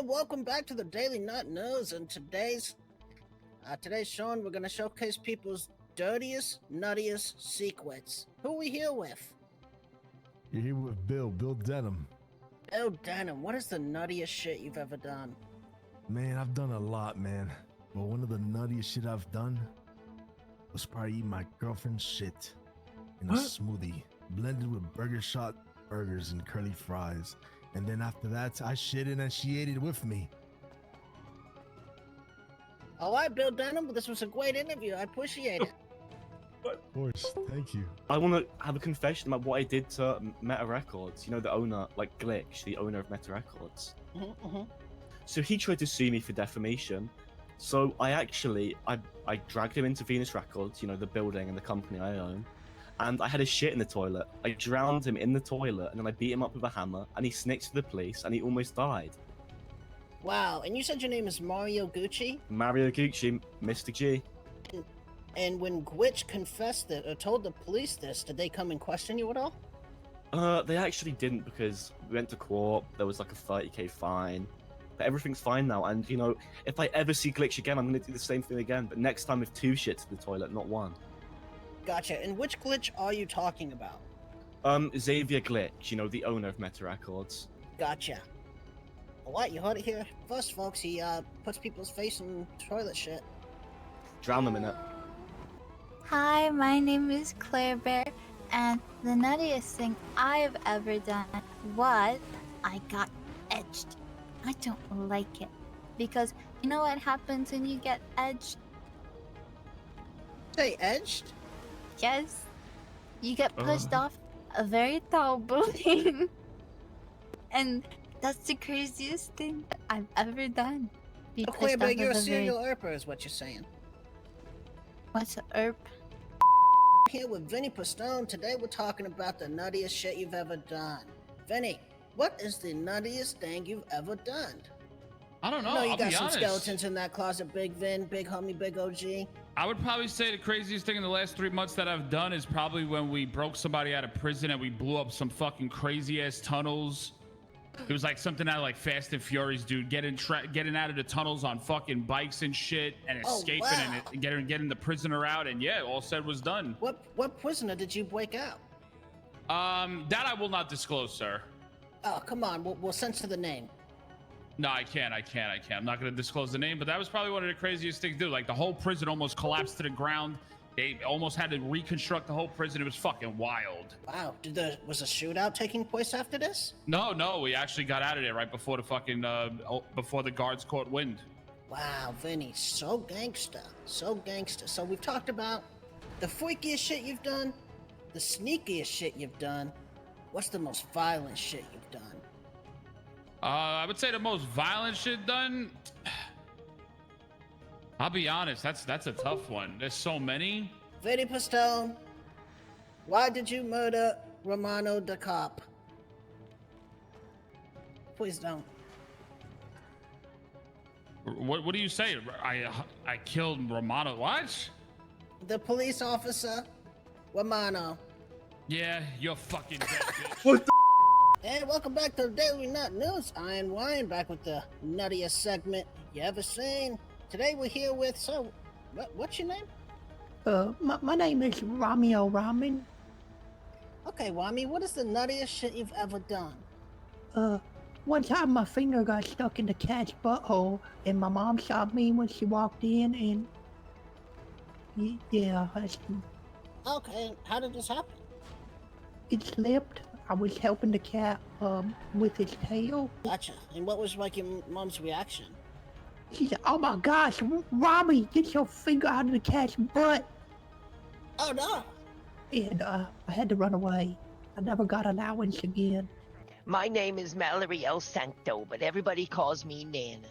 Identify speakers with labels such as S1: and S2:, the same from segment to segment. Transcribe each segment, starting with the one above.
S1: welcome back to the Daily Nut News. And today's showing, we're gonna showcase people's dirtiest, nuttiest secrets. Who are we here with?
S2: You're here with Bill Denham.
S1: Bill Denham, what is the nuttiest shit you've ever done?
S2: Man, I've done a lot, man. But one of the nuttiest shit I've done was probably eat my girlfriend's shit in a smoothie, blended with burger shot burgers and curly fries. And then after that, I shit it and she ate it with me.
S1: All right, Bill Denham, this was a great interview. I appreciate it.
S2: Of course, thank you.
S3: I want to have a confession about what I did to Meta Records. You know, the owner, like Glitch, the owner of Meta Records. So he tried to sue me for defamation. So I dragged him into Venus Records, you know, the building and the company I own. And I had his shit in the toilet. I drowned him in the toilet, and then I beat him up with a hammer, and he snitched to the police, and he almost died.
S1: Wow, and you said your name is Mario Gucci?
S3: Mario Gucci, Mr. G.
S1: And when Glitch confessed it, or told the police this, did they come and question you at all?
S3: They actually didn't, because we went to court, there was like a 30k fine. But everything's fine now, and you know, if I ever see Glitch again, I'm gonna do the same thing again, but next time with 2 shits in the toilet, not 1.
S1: Gotcha, and which Glitch are you talking about?
S3: Xavier Glitch, you know, the owner of Meta Records.
S1: Gotcha. Alright, you heard it here first, folks. He, puts people's face in toilet shit.
S3: Drown them in it.
S4: Hi, my name is Claire Bear, and the nuttiest thing I've ever done was I got edged. I don't like it, because you know what happens when you get edged?
S1: Say edged?
S4: Yes, you get pushed off a very tall building. And that's the craziest thing I've ever done. Be
S1: Claire
S4: pushed
S1: Bear,
S4: off
S1: you're
S4: of
S1: a
S4: a
S1: serial
S4: very...
S1: erper is what you're saying.
S4: What's a erp?
S1: Here with Vinny Pistone. Today we're talking about the nuttiest shit you've ever done. Vinny, what is the nuttiest thing you've ever done?
S5: I don't know.
S1: I know you
S5: I'll
S1: got
S5: be
S1: some
S5: honest.
S1: skeletons in that closet, Big Vin, Big Homie, Big OG.
S5: I would probably say the craziest thing in the last 3 months that I've done is probably when we broke somebody out of prison and we blew up some fucking crazy ass tunnels. It was like something out of like Fast and Furious, dude. Getting out of the tunnels on fucking bikes and shit and escaping and getting the prisoner out, and yeah, all said was done.
S1: What prisoner did you break out?
S5: That I will not disclose, sir.
S1: Oh, come on. We'll censor the name.
S5: No, I can't. I'm not going to disclose the name, but that was probably one of the craziest things, dude. Like, the whole prison almost collapsed to the ground. They almost had to reconstruct the whole prison. It was fucking wild.
S1: Wow. Was a shootout taking place after this?
S5: No. We actually got out of there right before the fucking, before the guards caught wind.
S1: Wow, Vinny. So gangster. So gangster. So we've talked about the freakiest shit you've done, the sneakiest shit you've done. What's the most violent shit you've done?
S5: I would say the most violent shit done. I'll be honest, that's a tough one. There's so many.
S1: Vinny Pistone, why did you murder Romano the cop? Please don't.
S5: What do you say? I killed Romano. What?
S1: The police officer, Romano.
S5: Yeah, you're fucking dead, bitch.
S3: What the?
S1: And welcome back to the Daily Nut News. I am Ryan, back with the nuttiest segment you ever seen. Today we're here with, what's your name?
S6: My name is Romeo Ramen.
S1: Okay, Rami, what is the nuttiest shit you've ever done?
S6: One time my finger got stuck in the cat's butthole, and my mom saw me when she walked in, and yeah,
S1: Okay, how did this happen?
S6: it slipped. I was helping the cat with its tail.
S1: Gotcha. And what was like your mom's reaction?
S6: She said, "Oh my gosh, Robbie, get your finger out of the cat's butt!"
S1: Oh no!
S6: And I had to run away. I never got allowance again.
S7: My name is Mallory El Santo, but everybody calls me Nana.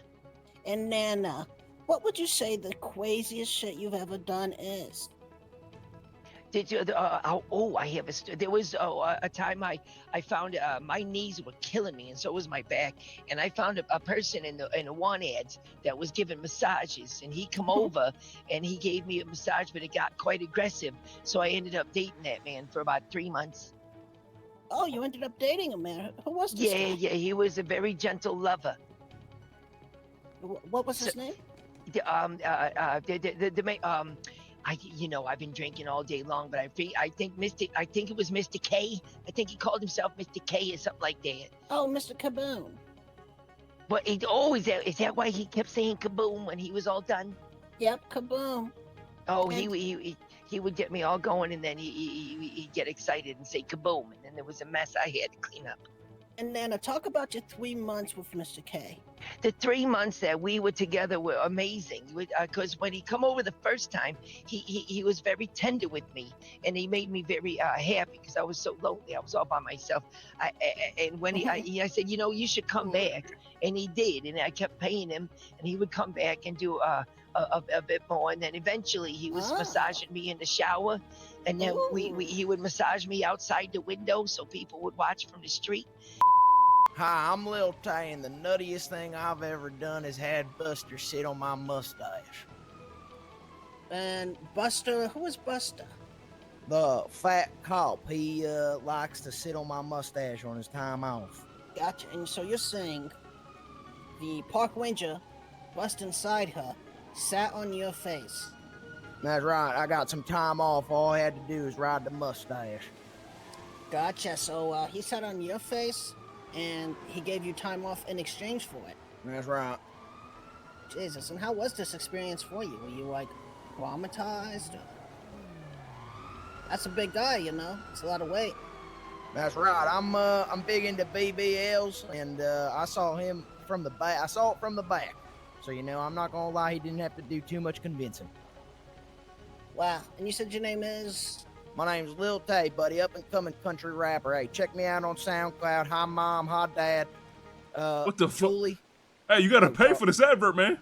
S1: And Nana, what would you say the craziest shit you've ever done is?
S7: Did you? I have a. There was a time I found my knees were killing me, and so was my back. And I found a person in the one ads that was giving massages, and he come over and he gave me a massage, but it got quite aggressive. So I ended up dating that man for about 3 months.
S1: Oh, you ended up dating a man. Who was this guy?
S7: Yeah, he was a very gentle lover.
S1: What was his name?
S7: I've been drinking all day long, but I think it was Mr. K. I think he called himself Mr. K or something like that.
S1: Oh, Mr. Kaboom.
S7: But is that why he kept saying kaboom when he was all done?
S1: Yep, Kaboom.
S7: Oh,
S1: And-
S7: he would get me all going, and then he'd get excited and say kaboom, and then there was a mess I had to clean up.
S1: And Nana, talk about your 3 months with Mr. K.
S7: The 3 months that we were together were amazing. Because when he come over the first time, he was very tender with me, and he made me very happy because I was so lonely. I was all by myself. And when I said, you should come back, and he did, and I kept paying him, and he would come back and do a bit more, and then eventually he was massaging me in the shower, and then he would massage me outside the window so people would watch from the street.
S8: Hi, I'm Lil Tay, and the nuttiest thing I've ever done is had Buster sit on my mustache.
S1: And Buster, who is Buster?
S8: The fat cop, he likes to sit on my mustache on his time off.
S1: Gotcha. And so you're saying the park ranger, bust inside her, sat on your face.
S8: That's right, I got some time off. All I had to do is ride the mustache.
S1: Gotcha. So he sat on your face, and he gave you time off in exchange for it.
S8: That's right.
S1: Jesus. And how was this experience for you? Were you like traumatized? That's a big guy, It's a lot of weight.
S8: That's right. I'm big into BBLs, and I saw him from the back. I saw it from the back. So I'm not gonna lie, he didn't have to do too much convincing.
S1: Wow. And you said your name is?
S8: My name's Lil Tay, buddy, up and coming country rapper. Hey, check me out on SoundCloud. Hi, Mom. Hi, Dad.
S9: What the fuck?
S8: Julie.
S9: Hey, you gotta pay for this advert, man.